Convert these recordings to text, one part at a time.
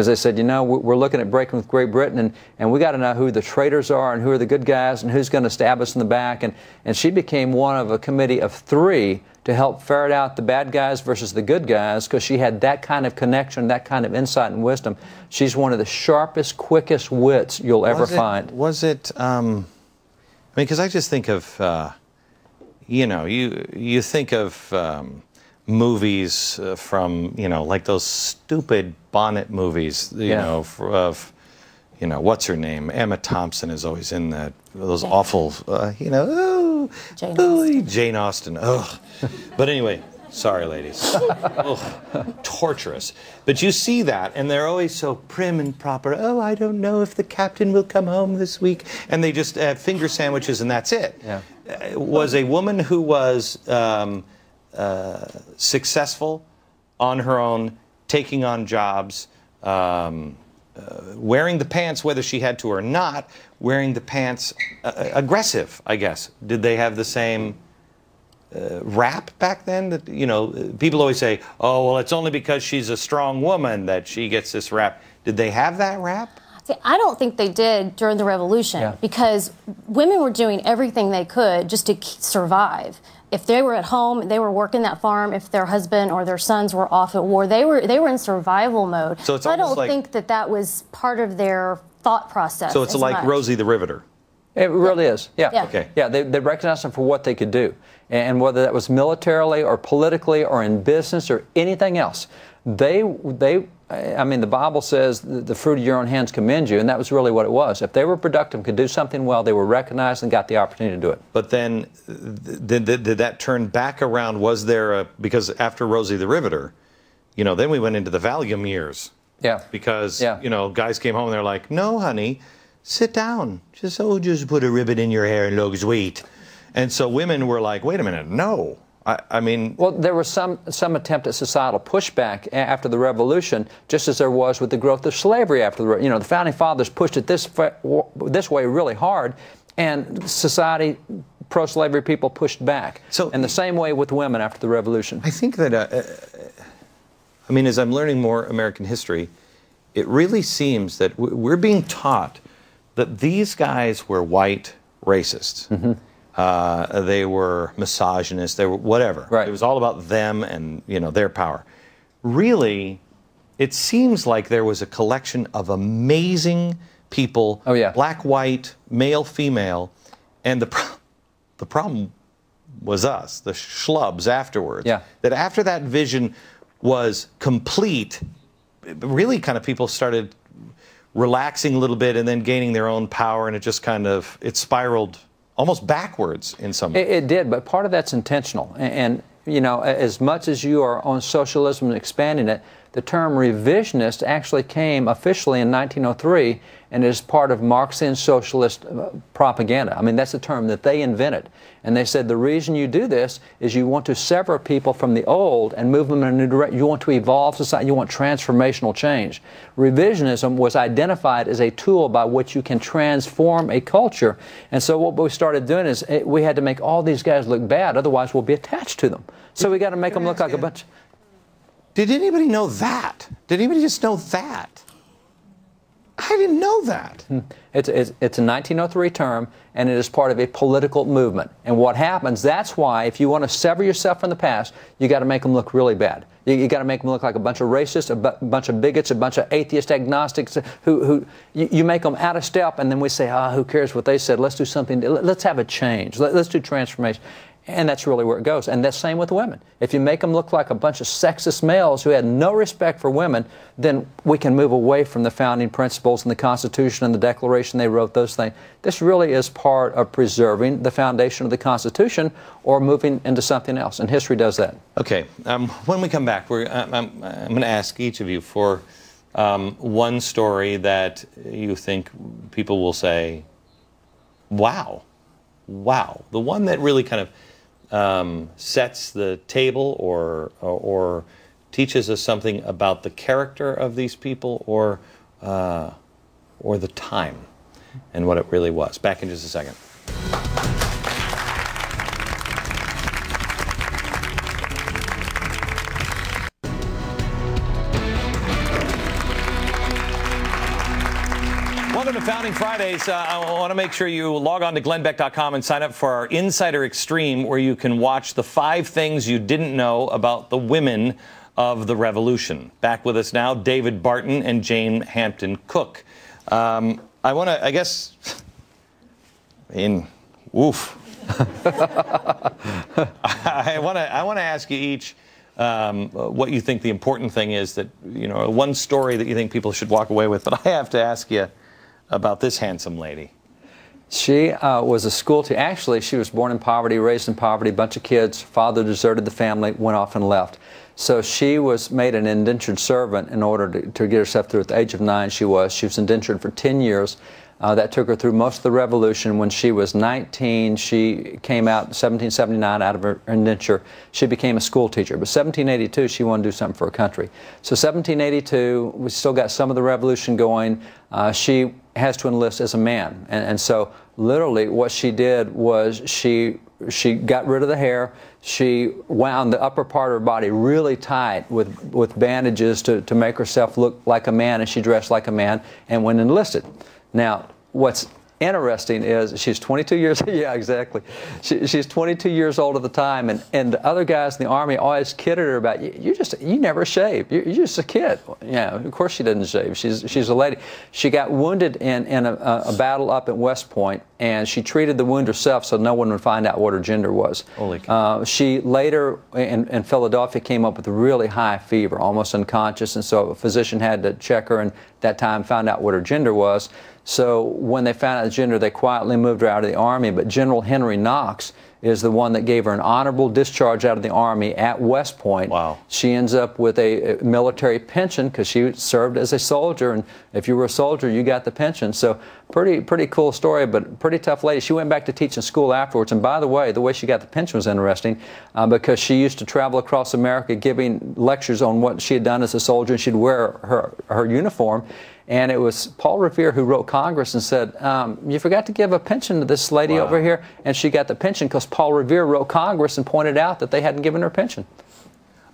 Because they said, you know, we're looking at breaking with Great Britain, and we got to know who the traitors are and who are the good guys and who's going to stab us in the back. And she became one of a committee of 3 to help ferret out the bad guys versus the good guys, because she had that kind of connection, that kind of insight and wisdom. She's one of the sharpest, quickest wits you'll ever find. Was it, I mean, because I just think of, you know, you think of movies from, you know, like those stupid Bonnet movies, you know, of, you know, what's her name? Emma Thompson is always in that, those awful, you know, Jane Austen. Ugh. But anyway, sorry, ladies. Ugh, torturous. But you see that, and they're always so prim and proper. Oh, I don't know if the captain will come home this week. And they just have finger sandwiches, and that's it. Yeah. Was a woman who was successful on her own, taking on jobs, wearing the pants whether she had to or not, wearing the pants, aggressive, I guess. Did they have the same rap back then? That, you know, people always say, oh, well, it's only because she's a strong woman that she gets this rap. Did they have that rap? See, I don't think they did during the Revolution, because women were doing everything they could just to survive. If they were at home, they were working that farm. If their husband or their sons were off at war, they were in survival mode. So I don't think that was part of their thought process. So it's like Rosie the Riveter. It really is. Yeah. Okay. Yeah, they recognized them for what they could do. And whether that was militarily or politically or in business or anything else, I mean, the Bible says the fruit of your own hands commend you, and that was really what it was. If they were productive, could do something well, they were recognized and got the opportunity to do it. But then, did that turn back around? Was there because after Rosie the Riveter, you know, then we went into the Valium years. Yeah. Because, you know, guys came home and they're like, no, honey, sit down. Just put a ribbon in your hair and lose weight. And so women were like, wait a minute, no. I mean... Well, there was some attempt at societal pushback after the Revolution, just as there was with the growth of slavery after the... You know, the Founding Fathers pushed it this way really hard, and society, pro-slavery people pushed back. So, and the same way with women after the Revolution. I think that... I mean, as I'm learning more American history, it really seems that we're being taught that these guys were white racists. Mm-hmm. They were misogynists, they were whatever. Right. It was all about them and, you know, their power. Really, it seems like there was a collection of amazing people, black, white, male, female, and the problem was us, the schlubs afterwards. Yeah. That after that vision was complete, really kind of people started relaxing a little bit and then gaining their own power, and it just kind of, it spiraled almost backwards in some way. It did, but part of that's intentional. And, you know, as much as you are on socialism and expanding it, the term revisionist actually came officially in 1903 and is part of Marxian socialist propaganda. I mean, that's a term that they invented. And they said the reason you do this is you want to sever people from the old and move them in a new direction. You want to evolve society. You want transformational change. Revisionism was identified as a tool by which you can transform a culture. And so what we started doing is we had to make all these guys look bad, otherwise we'll be attached to them. So we got to make them look like a bunch. Did anybody know that? Did anybody just know that? I didn't know that. It's a 1903 term, and it is part of a political movement. And what happens, that's why if you want to sever yourself from the past, you got to make them look really bad. You got to make them look like a bunch of racists, a bunch of bigots, a bunch of atheist agnostics who you make them out of step, and then we say, who cares what they said? Let's do something. Let's have a change. Let's do transformation. And that's really where it goes. And that's the same with women. If you make them look like a bunch of sexist males who had no respect for women, then we can move away from the founding principles and the Constitution and the Declaration they wrote, those things. This really is part of preserving the foundation of the Constitution or moving into something else. And history does that. Okay. When we come back, I'm going to ask each of you for one story that you think people will say, wow, wow. The one that really kind of sets the table or teaches us something about the character of these people or the time and what it really was. Back in just a second. Welcome to Founding Fridays. I want to make sure you log on to glennbeck.com and sign up for our Insider Extreme, where you can watch the 5 things you didn't know about the women of the Revolution. Back with us now, David Barton and Jane Hampton Cook. I want to, I guess, woof. I want to ask you each what you think the important thing is, that, you know, one story that you think people should walk away with. But I have to ask you about this handsome lady. She was a school teacher. Actually, she was born in poverty, raised in poverty, bunch of kids. Father deserted the family, went off and left. So she was made an indentured servant in order to get herself through. At the age of 9, she was indentured for 10 years. That took her through most of the Revolution. When she was 19, she came out in 1779 out of her indenture. She became a school teacher. But 1782, she wanted to do something for her country. So 1782, we still got some of the Revolution going. She has to enlist as a man. And so literally what she did was she got rid of the hair. She wound the upper part of her body really tight with bandages to make herself look like a man, and she dressed like a man and went and enlisted. Now, what's interesting is she's 22 years, yeah, exactly. She's 22 years old at the time, and the other guys in the Army always kidded her about, you never shave. You're just a kid. Yeah, of course she doesn't shave. She's a lady. She got wounded in a battle up at West Point, and she treated the wound herself so no one would find out what her gender was. Holy cow. She later in Philadelphia came up with a really high fever, almost unconscious, and so a physician had to check her, and at that time found out what her gender was. So when they found out the gender, they quietly moved her out of the Army. But General Henry Knox is the one that gave her an honorable discharge out of the Army at West Point. Wow. She ends up with a military pension because she served as a soldier, and if you were a soldier, you got the pension. So pretty cool story, but pretty tough lady. She went back to teaching school afterwards, and by the way she got the pension was interesting because she used to travel across America giving lectures on what she had done as a soldier, and she'd wear her uniform. And it was Paul Revere who wrote Congress and said, you forgot to give a pension to this lady over here. And she got the pension because Paul Revere wrote Congress and pointed out that they hadn't given her pension.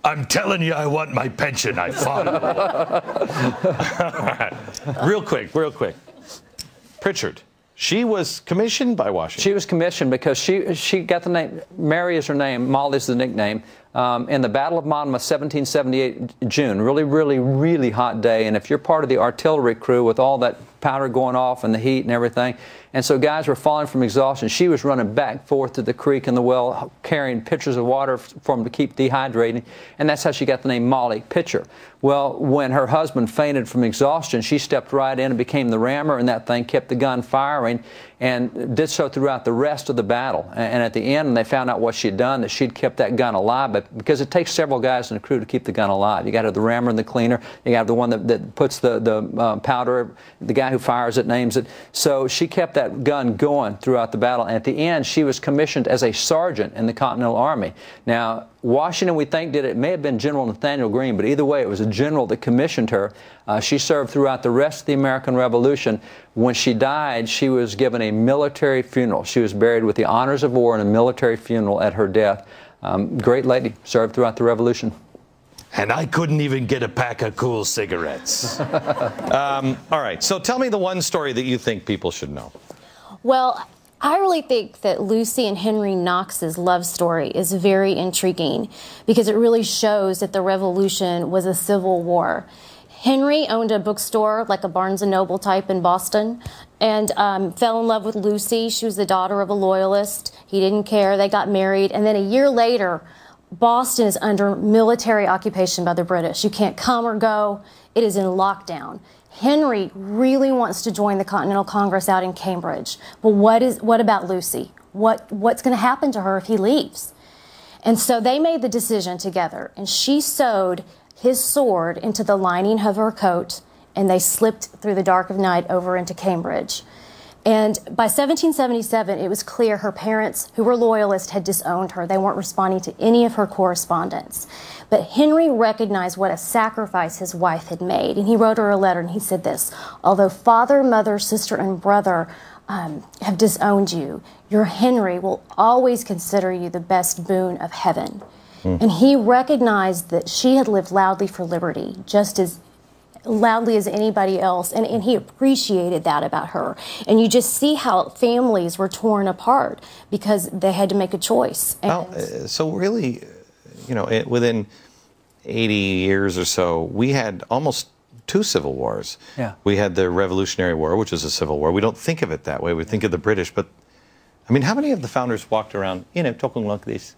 I'm telling you, I want my pension. I fought. All right. Real quick. Pritchard. She was commissioned by Washington. She was commissioned because she got the name, Mary is her name, Molly's the nickname. In the Battle of Monmouth, 1778, June, really hot day. And if you're part of the artillery crew with all that powder going off and the heat and everything, and so guys were falling from exhaustion, she was running back and forth to the creek and the well, carrying pitchers of water for them to keep dehydrating, and that's how she got the name Molly Pitcher. Well, when her husband fainted from exhaustion, she stepped right in and became the rammer, and that thing kept the gun firing and did so throughout the rest of the battle. And at the end, when they found out what she'd done, that she'd kept that gun alive, but because it takes several guys in the crew to keep the gun alive. You got to have the rammer and the cleaner. You got to have the one that puts the powder, the guy who fires it, names it. So she kept that gun going throughout the battle. And at the end, she was commissioned as a sergeant in the Continental Army. Now, Washington, we think, it may have been General Nathanael Greene, but either way, it was a general that commissioned her. She served throughout the rest of the American Revolution. When she died, she was given a military funeral. She was buried with the honors of war and a military funeral at her death. Great lady, served throughout the Revolution. And I couldn't even get a pack of cool cigarettes. All right, so tell me the one story that you think people should know. Well, I really think that Lucy and Henry Knox's love story is very intriguing because it really shows that the Revolution was a civil war. Henry owned a bookstore, like a Barnes & Noble type in Boston, and fell in love with Lucy. She was the daughter of a loyalist. He didn't care. They got married. And then a year later, Boston is under military occupation by the British. You can't come or go. It is in lockdown. Henry really wants to join the Continental Congress out in Cambridge. But what about Lucy? What's going to happen to her if he leaves? And so they made the decision together, and she sewed his sword into the lining of her coat, and they slipped through the dark of night over into Cambridge. And by 1777, it was clear her parents, who were loyalists, had disowned her. They weren't responding to any of her correspondence. But Henry recognized what a sacrifice his wife had made, and he wrote her a letter, and he said this: although father, mother, sister, and brother have disowned you, your Henry will always consider you the best boon of heaven. And he recognized that she had lived loudly for liberty, just as loudly as anybody else, and he appreciated that about her. And you just see how families were torn apart because they had to make a choice. Well, so really, you know, within 80 years or so, we had almost 2 civil wars. Yeah. We had the Revolutionary War, which was a civil war. We don't think of it that way. We think of the British, but I mean, how many of the founders walked around, you know, talking like this?